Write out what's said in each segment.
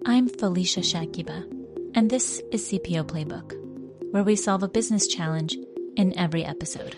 I'm Felicia Shakiba, and this is CPO Playbook, where we solve a business challenge in every episode.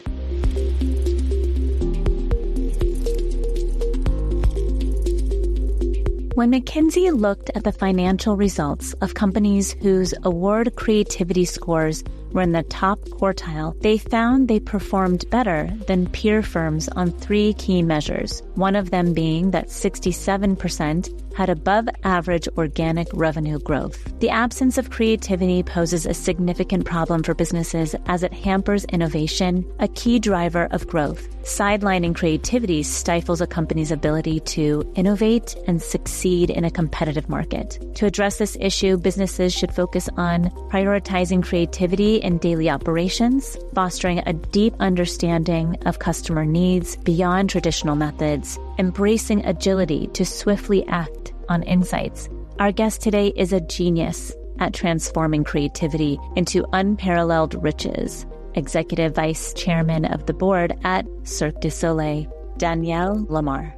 When McKinsey looked at the financial results of companies whose award creativity scores were in the top quartile, they found they performed better than peer firms on three key measures, one of them being that 67% had above-average organic revenue growth. The absence of creativity poses a significant problem for businesses as it hampers innovation, a key driver of growth. Sidelining creativity stifles a company's ability to innovate and succeed in a competitive market. To address this issue, businesses should focus on prioritizing creativity in daily operations, fostering a deep understanding of customer needs beyond traditional methods, embracing agility to swiftly act on insights. Our guest today is a genius at transforming creativity into unparalleled riches. Executive Vice Chairman of the Board at Cirque du Soleil, Daniel Lamarre.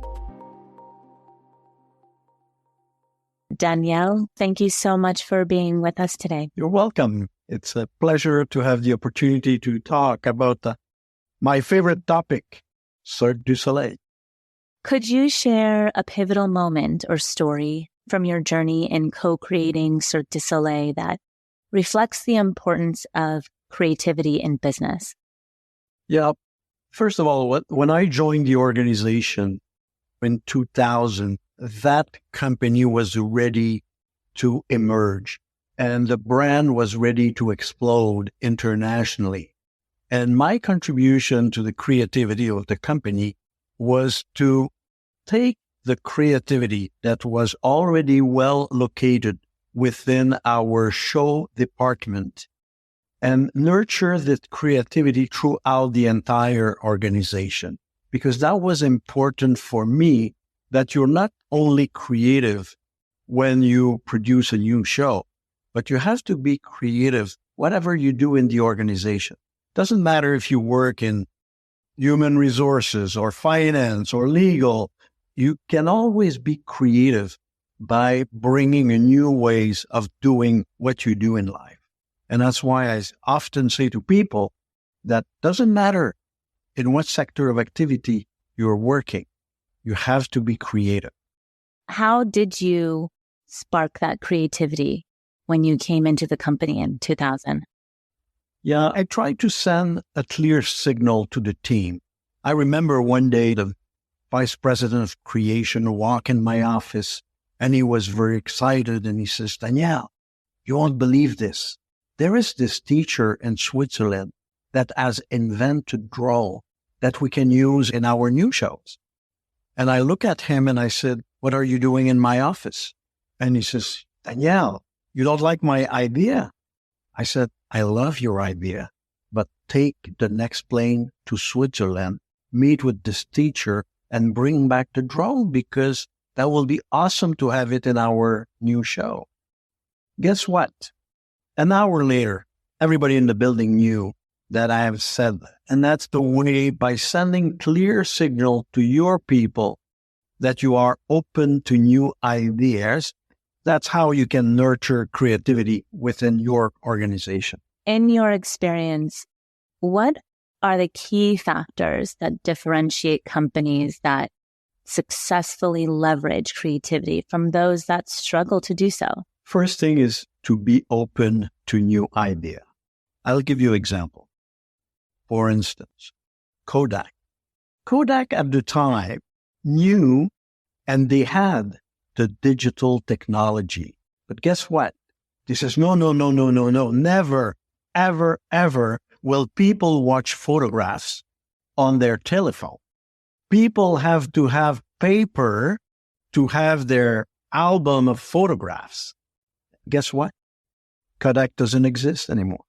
Daniel, thank you so much for being with us today. You're welcome. It's a pleasure to have the opportunity to talk about my favorite topic, Cirque du Soleil. Could you share a pivotal moment or story from your journey in co-creating Cirque du Soleil that reflects the importance of creativity in business? Yeah. First of all, when I joined the organization in 2000, that company was ready to emerge and the brand was ready to explode internationally. And my contribution to the creativity of the company was to take the creativity that was already well located within our show department and nurture that creativity throughout the entire organization. Because that was important for me, that you're not only creative when you produce a new show, but you have to be creative whatever you do in the organization. Doesn't matter if you work in human resources or finance or legal, you can always be creative by bringing in new ways of doing what you do in life. And that's why I often say to people that doesn't matter in what sector of activity you're working, you have to be creative. How did you spark that creativity when you came into the company in 2000? Yeah, I tried to send a clear signal to the team. I remember one day the vice president of creation walked in my office and he was very excited and he says, Daniel, you won't believe this. There is this teacher in Switzerland that has invented drone that we can use in our new shows. And I look at him and I said, what are you doing in my office? And he says, Daniel, you don't like my idea? I said, I love your idea, but take the next plane to Switzerland, meet with this teacher and bring back the drone because that will be awesome to have it in our new show. Guess what? An hour later, everybody in the building knew that I have said that. And that's the way, by sending clear signal to your people that you are open to new ideas, that's how you can nurture creativity within your organization. In your experience, what are the key factors that differentiate companies that successfully leverage creativity from those that struggle to do so? First thing is to be open to new idea. I'll give you an example. For instance, Kodak. Kodak at the time knew and they had the digital technology. But guess what? They says, no, never, ever, ever will people watch photographs on their telephone. People have to have paper to have their album of photographs. Guess what? Kodak doesn't exist anymore.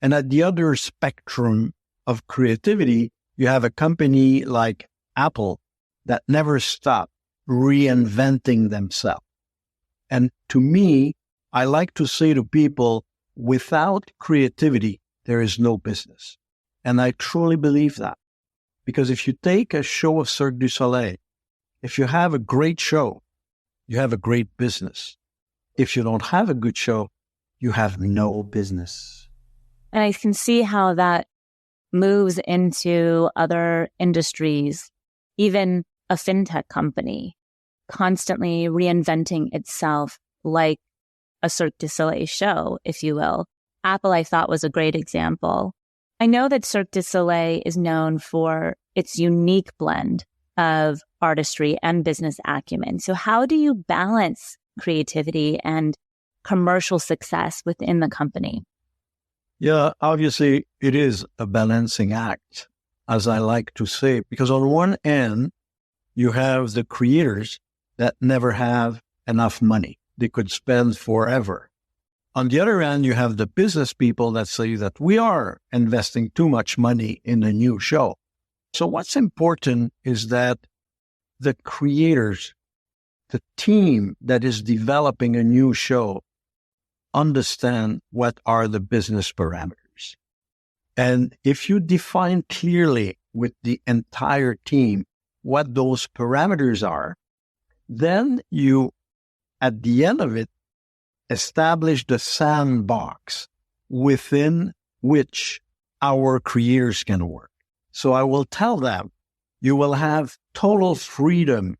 And at the other spectrum of creativity, you have a company like Apple that never stopped reinventing themselves. And to me, I like to say to people, without creativity, there is no business. And I truly believe that. Because if you take a show of Cirque du Soleil, if you have a great show, you have a great business. if you don't have a good show, you have no business. And I can see how that moves into other industries, even a fintech company constantly reinventing itself like a Cirque du Soleil show, if you will. Apple, I thought, was a great example. I know that Cirque du Soleil is known for its unique blend of artistry and business acumen. So how do you balance creativity and commercial success within the company? Yeah, obviously it is a balancing act, as I like to say, because on one end, you have the creators that never have enough money. They could spend forever. On the other hand, you have the business people that say that we are investing too much money in a new show. So what's important is that the creators, the team that is developing a new show, understand what are the business parameters. And if you define clearly with the entire team what those parameters are, then you, at the end of it, establish the sandbox within which our creators can work. So I will tell them, you will have total freedom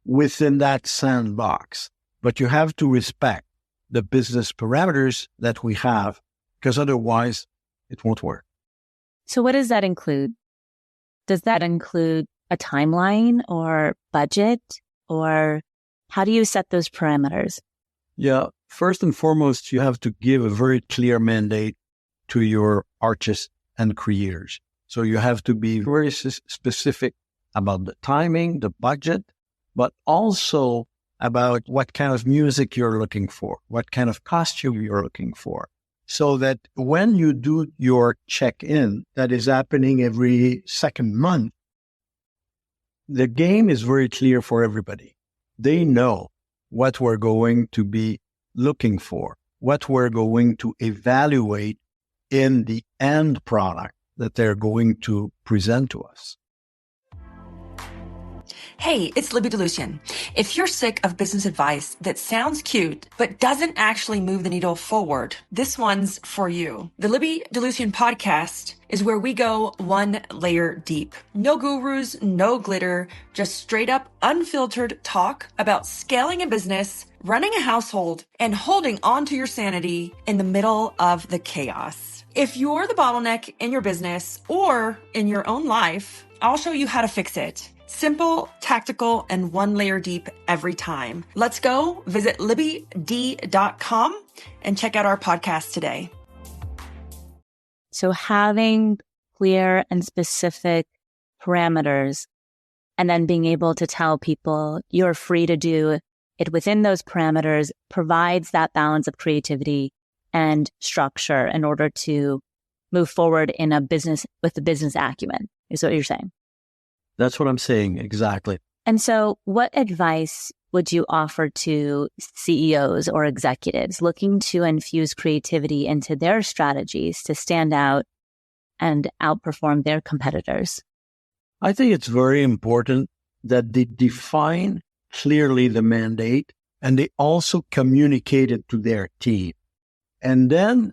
within that sandbox, but you have to respect the business parameters that we have, because otherwise it won't work. So what does that include? Does that include a timeline or budget, or how do you set those parameters? Yeah, first and foremost, you have to give a very clear mandate to your artists and creators. So you have to be very specific about the timing, the budget, but also about what kind of music you're looking for, what kind of costume you're looking for, so that when you do your check-in that is happening every second month, the game is very clear for everybody. They know what we're going to be looking for, what we're going to evaluate in the end product that they're going to present to us. Hey, it's Libby DeLucian. If you're sick of business advice that sounds cute, but doesn't actually move the needle forward, this one's for you. The Libby DeLucian podcast is where we go one layer deep. No gurus, no glitter, just straight up unfiltered talk about scaling a business, running a household, and holding on to your sanity in the middle of the chaos. If you're the bottleneck in your business or in your own life, I'll show you how to fix it. Simple, tactical, and one layer deep every time. Let's go. Visit libbyd.com and check out our podcast today. So having clear and specific parameters and then being able to tell people you're free to do it within those parameters provides that balance of creativity and structure in order to move forward in a business with the business acumen, is what you're saying. That's what I'm saying, exactly. And so what advice would you offer to CEOs or executives looking to infuse creativity into their strategies to stand out and outperform their competitors? I think it's very important that they define clearly the mandate and they also communicate it to their team. And then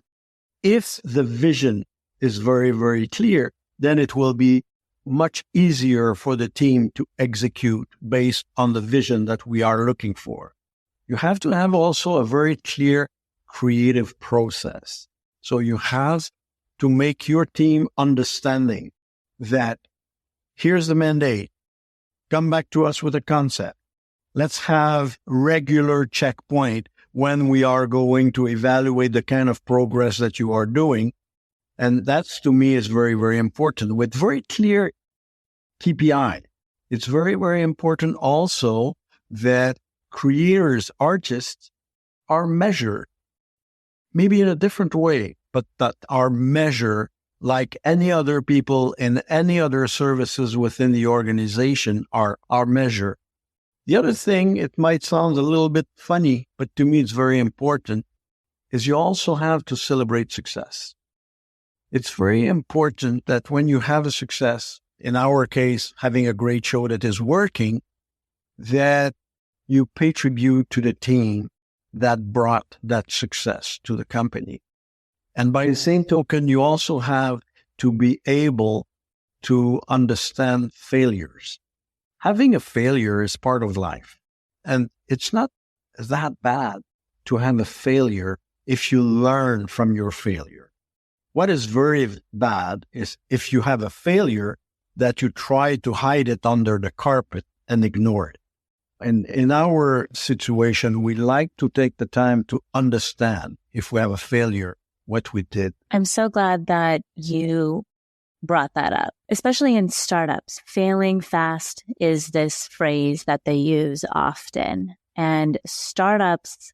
if the vision is very, very clear, then it will be much easier for the team to execute based on the vision that we are looking for. You have to have also a very clear creative process. So you have to make your team understanding that here's the mandate. Come back to us with a concept. Let's have regular checkpoint when we are going to evaluate the kind of progress that you are doing. And that's, to me, is very, very important with very clear KPI. It's very, very important also that creators, artists are measured, maybe in a different way, but that are measured like any other people in any other services within the organization are measured. The other thing, it might sound a little bit funny, but to me it's very important, is you also have to celebrate success. It's very important that when you have a success, in our case, having a great show that is working, that you pay tribute to the team that brought that success to the company. And by the same token, you also have to be able to understand failures. Having a failure is part of life. And it's not that bad to have a failure if you learn from your failure. What is very bad is if you have a failure that you try to hide it under the carpet and ignore it. And in our situation, we like to take the time to understand if we have a failure, what we did. I'm so glad that you brought that up, especially in startups. Failing fast is this phrase that they use often. And startups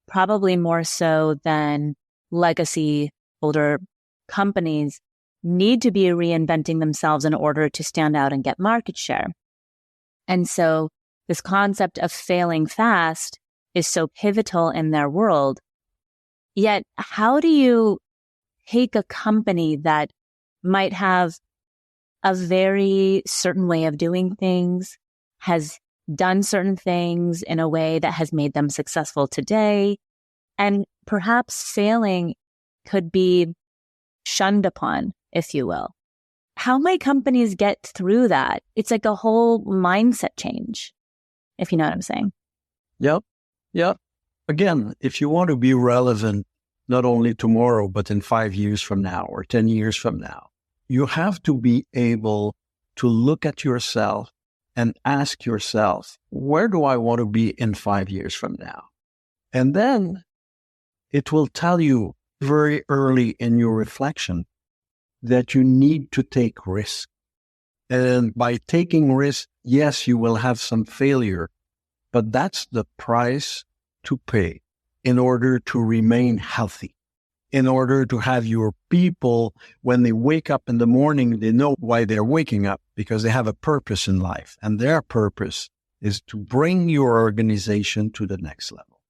probably more so than legacy older companies need to be reinventing themselves in order to stand out and get market share. And so this concept of failing fast is so pivotal in their world. Yet, how do you take a company that might have a very certain way of doing things, has done certain things in a way that has made them successful today, and perhaps failing could be shunned upon, if you will? How might companies get through that? It's like a whole mindset change, if you know what I'm saying. Yep. Again, if you want to be relevant, not only tomorrow, but in 5 years from now or 10 years from now, you have to be able to look at yourself and ask yourself, where do I want to be in 5 years from now? And then it will tell you very early in your reflection that you need to take risk. And by taking risk, yes, you will have some failure, but that's the price to pay in order to remain healthy, in order to have your people, when they wake up in the morning, they know why they're waking up, because they have a purpose in life. And their purpose is to bring your organization to the next level.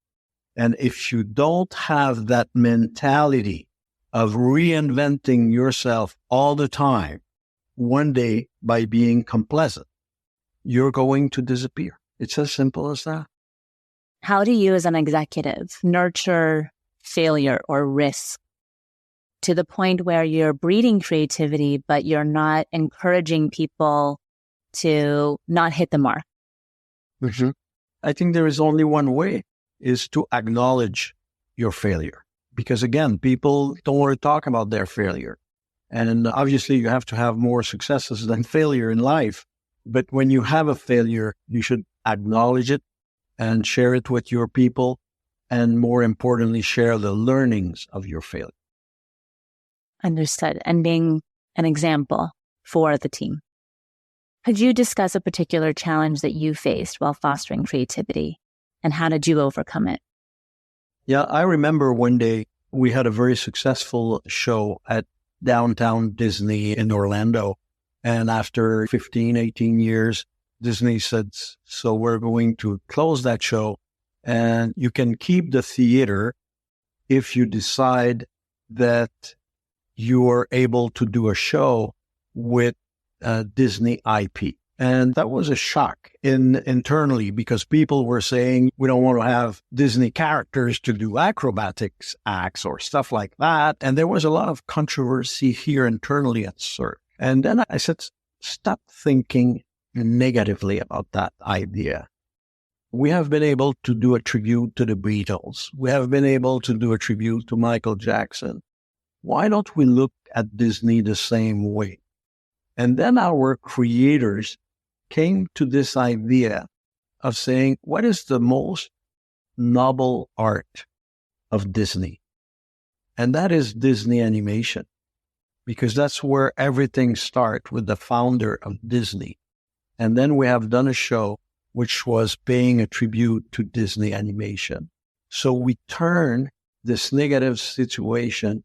And if you don't have that mentality of reinventing yourself all the time, one day by being complacent, you're going to disappear. It's as simple as that. How do you as an executive nurture failure or risk to the point where you're breeding creativity, but you're not encouraging people to not hit the mark? Mm-hmm. I think there is only one way, is to acknowledge your failure. Because again, people don't want to talk about their failure. And obviously you have to have more successes than failure in life. But when you have a failure, you should acknowledge it and share it with your people. And more importantly, share the learnings of your failure. Understood. And being an example for the team. Could you discuss a particular challenge that you faced while fostering creativity, and how did you overcome it? Yeah, I remember one day we had a very successful show at downtown Disney in Orlando. And after 15, 18 years, Disney said, so we're going to close that show, and you can keep the theater if you decide that you are able to do a show with Disney IP. And that was a shock internally, because people were saying, we don't want to have Disney characters to do acrobatics acts or stuff like that. And there was a lot of controversy here internally at Cirque. And then I said, stop thinking negatively about that idea. We have been able to do a tribute to the Beatles. We have been able to do a tribute to Michael Jackson. Why don't we look at Disney the same way? And then our creators came to this idea of saying, what is the most noble art of Disney? And that is Disney animation, because that's where everything starts, with the founder of Disney. And then we have done a show which was paying a tribute to Disney animation. So we turn this negative situation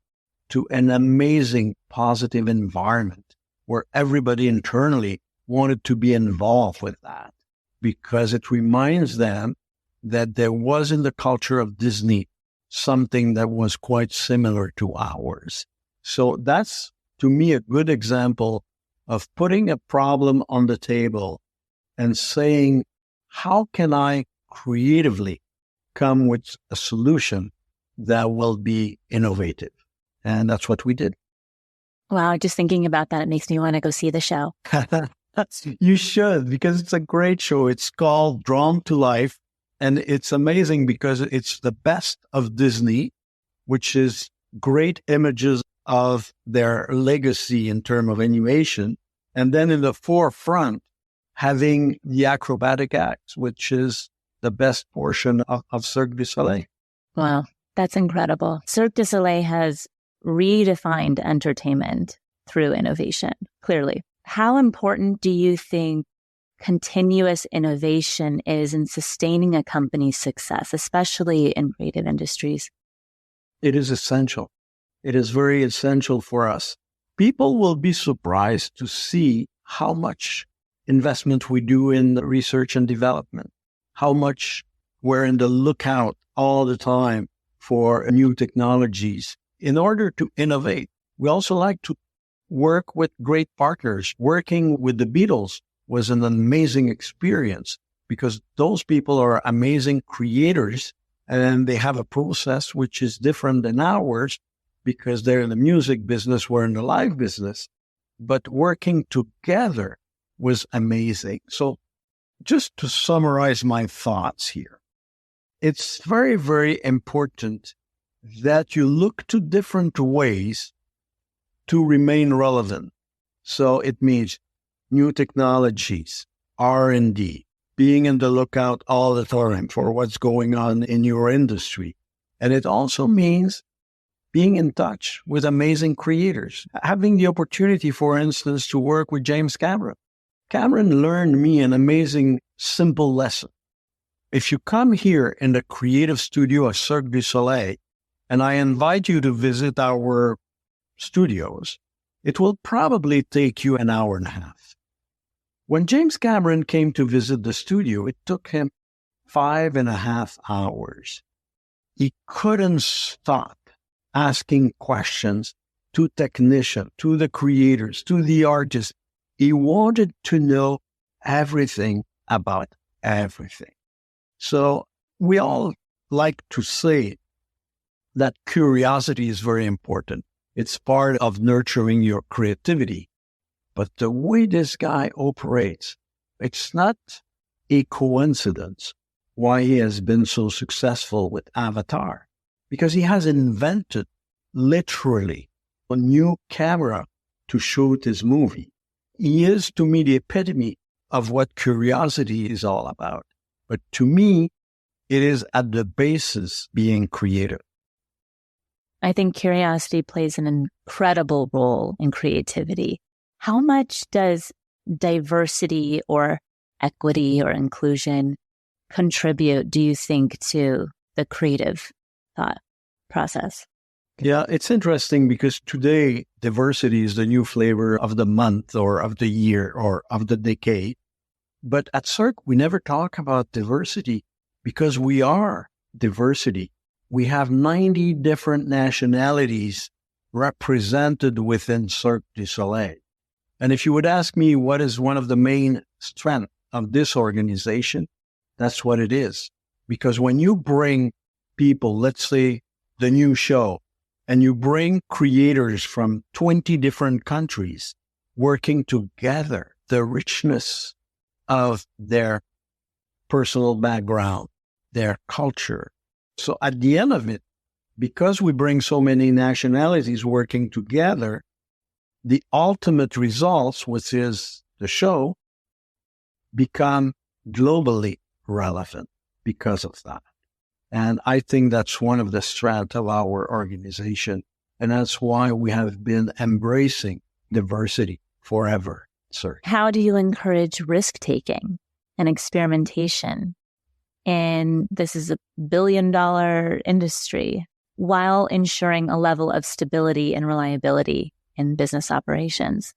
to an amazing positive environment where everybody internally wanted to be involved with that, because it reminds them that there was in the culture of Disney something that was quite similar to ours. So that's, to me, a good example of putting a problem on the table and saying, how can I creatively come with a solution that will be innovative. And that's what we did. Wow, just thinking about that, it makes me want to go see the show. You should, because it's a great show. It's called Drawn to Life. And it's amazing because it's the best of Disney, which is great images of their legacy in terms of animation. And then in the forefront, having the acrobatic acts, which is the best portion of Cirque du Soleil. Wow, that's incredible. Cirque du Soleil has redefined entertainment through innovation, clearly. How important do you think continuous innovation is in sustaining a company's success, especially in creative industries? It is essential. It is very essential for us. People will be surprised to see how much investment we do in research and development, how much we're in the lookout all the time for new technologies in order to innovate. We also like to work with great partners. Working with the Beatles was an amazing experience because those people are amazing creators and they have a process which is different than ours because they're in the music business, we're in the live business. But working together was amazing. So just to summarize my thoughts here, it's very, very important that you look to different ways to remain relevant. So it means new technologies, R&D, being in the lookout all the time for what's going on in your industry. And it also means being in touch with amazing creators, having the opportunity, for instance, to work with James Cameron. Cameron learned me an amazing, simple lesson. If you come here in the creative studio of Cirque du Soleil, and I invite you to visit our studios, it will probably take you an hour and a half. When James Cameron came to visit the studio, it took him 5.5 hours. He couldn't stop asking questions to technicians, to the creators, to the artists. He wanted to know everything about everything. So we all like to say that curiosity is very important. It's part of nurturing your creativity. But the way this guy operates, it's not a coincidence why he has been so successful with Avatar, because he has invented literally a new camera to shoot his movie. He is, to me, the epitome of what curiosity is all about. But to me, it is at the basis being creative. I think curiosity plays an incredible role in creativity. How much does diversity or equity or inclusion contribute, do you think, to the creative thought process? Yeah, it's interesting because today diversity is the new flavor of the month or of the year or of the decade. But at Cirque, we never talk about diversity because we are diversity. We have 90 different nationalities represented within Cirque du Soleil. And if you would ask me what is one of the main strengths of this organization, that's what it is. Because when you bring people, let's say the new show, and you bring creators from 20 different countries working together, the richness of their personal background, their culture. So at the end of it, because we bring so many nationalities working together, the ultimate results, which is the show, become globally relevant because of that. And I think that's one of the strengths of our organization. And that's why we have been embracing diversity forever, sir. How do you encourage risk-taking and experimentation? And this is a billion-dollar industry while ensuring a level of stability and reliability in business operations.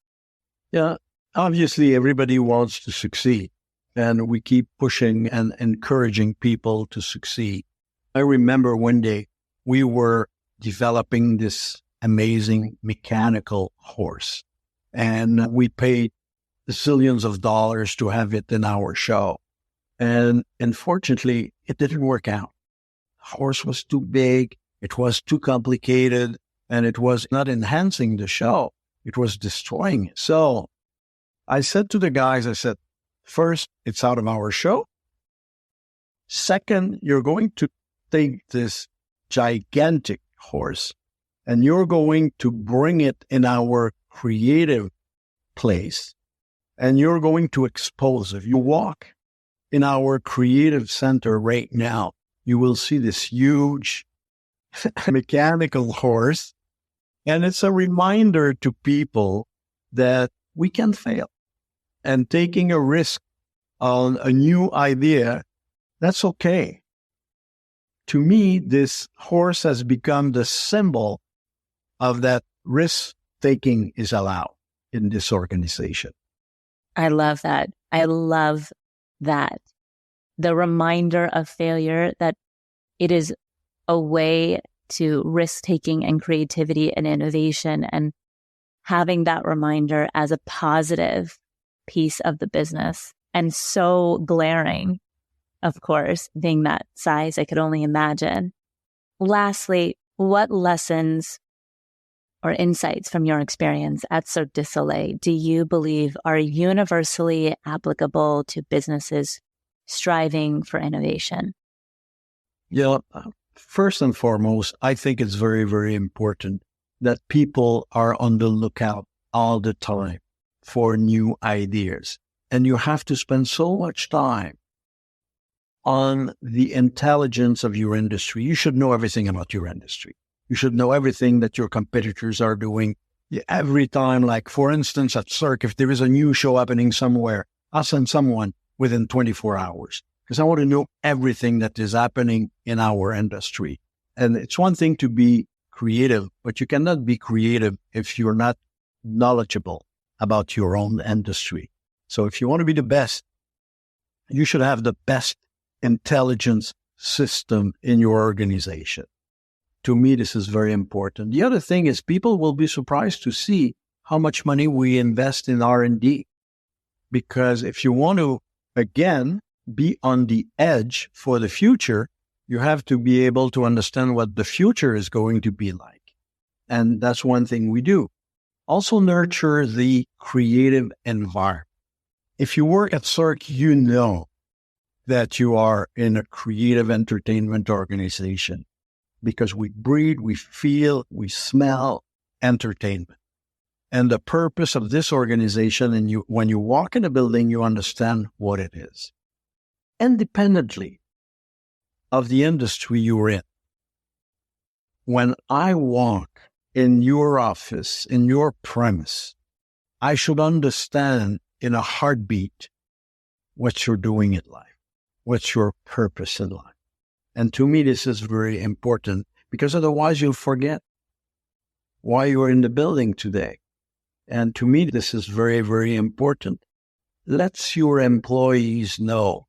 Yeah, obviously everybody wants to succeed, and we keep pushing and encouraging people to succeed. I remember one day we were developing this amazing mechanical horse, and we paid zillions of dollars to have it in our show. And unfortunately, it didn't work out. horse was too big, it was too complicated, and it was not enhancing the show. It was destroying it. So I said to the guys, I said, first, it's out of our show. Second, you're going to take this gigantic horse and you're going to bring it in our creative place and you're going to expose. If you walk in our creative center right now, you will see this huge mechanical horse. And it's a reminder to people that we can fail. And taking a risk on a new idea, that's okay. To me, this horse has become the symbol of that risk-taking is allowed in this organization. I love that. I love that. The reminder of failure, that it is a way to risk-taking and creativity and innovation, and having that reminder as a positive piece of the business. And so glaring, of course, being that size, I could only imagine. Lastly, what lessons or insights from your experience at Cirque du Soleil do you believe are universally applicable to businesses striving for innovation? Yeah, first and foremost, I think it's very, very important that people are on the lookout all the time for new ideas. And you have to spend so much time on the intelligence of your industry. You should know everything about your industry. You should know everything that your competitors are doing. Every time, like for instance, at Cirque, if there is a new show happening somewhere, I'll send someone within 24 hours because I want to know everything that is happening in our industry. And it's one thing to be creative, but you cannot be creative if you're not knowledgeable about your own industry. So if you want to be the best, you should have the best intelligence system in your organization. To me, this is very important. The other thing is people will be surprised to see how much money we invest in R&D. Because if you want to, again, be on the edge for the future, you have to be able to understand what the future is going to be like. And that's one thing we do. Also nurture the creative environment. If you work at Cirque, you know that you are in a creative entertainment organization because we breathe, we feel, we smell entertainment. And the purpose of this organization, and when you walk in a building, you understand what it is. Independently of the industry you're in, when I walk in your office, in your premise, I should understand in a heartbeat what you're doing in life, what's your purpose in life. And to me, this is very important because otherwise you'll forget why you're in the building today. And to me, this is very, very important. Let your employees know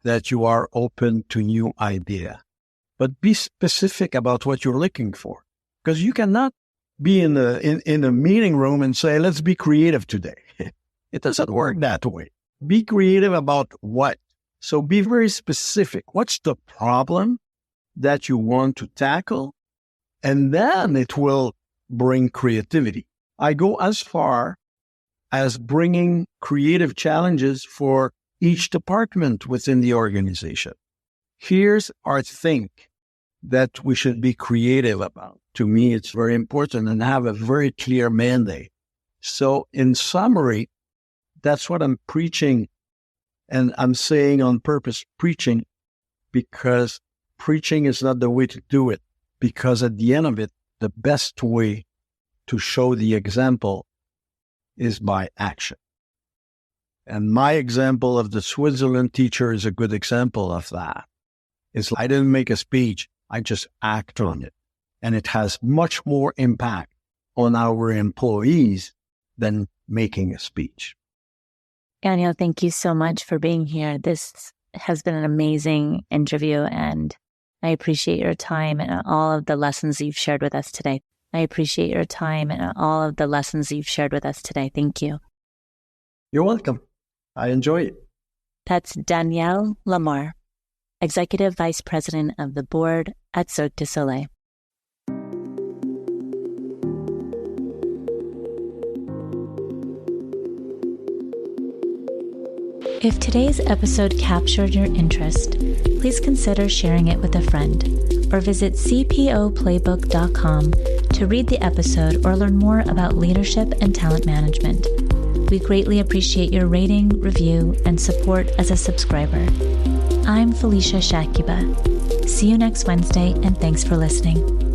that you are open to new idea, but be specific about what you're looking for, because you cannot be in a meeting room and say, let's be creative today. It doesn't work that way. Be creative about what. So be very specific. What's the problem that you want to tackle? And then it will bring creativity. I go as far as bringing creative challenges for each department within the organization. Here's our thing that we should be creative about. To me, it's very important and have a very clear mandate. So in summary, that's what I'm preaching. And I'm saying on purpose, preaching, because preaching is not the way to do it. Because at the end of it, the best way to show the example is by action. And my example of the Switzerland teacher is a good example of that. It's like I didn't make a speech, I just act on it. And it has much more impact on our employees than making a speech. Daniel, thank you so much for being here. This has been an amazing interview, and I appreciate your time and all of the lessons you've shared with us today. Thank you. You're welcome. I enjoy it. That's Daniel Lamarre, Executive Vice President of the Board at Cirque du Soleil. If today's episode captured your interest, please consider sharing it with a friend or visit cpoplaybook.com to read the episode or learn more about leadership and talent management. We greatly appreciate your rating, review, and support as a subscriber. I'm Felicia Shakiba. See you next Wednesday, and thanks for listening.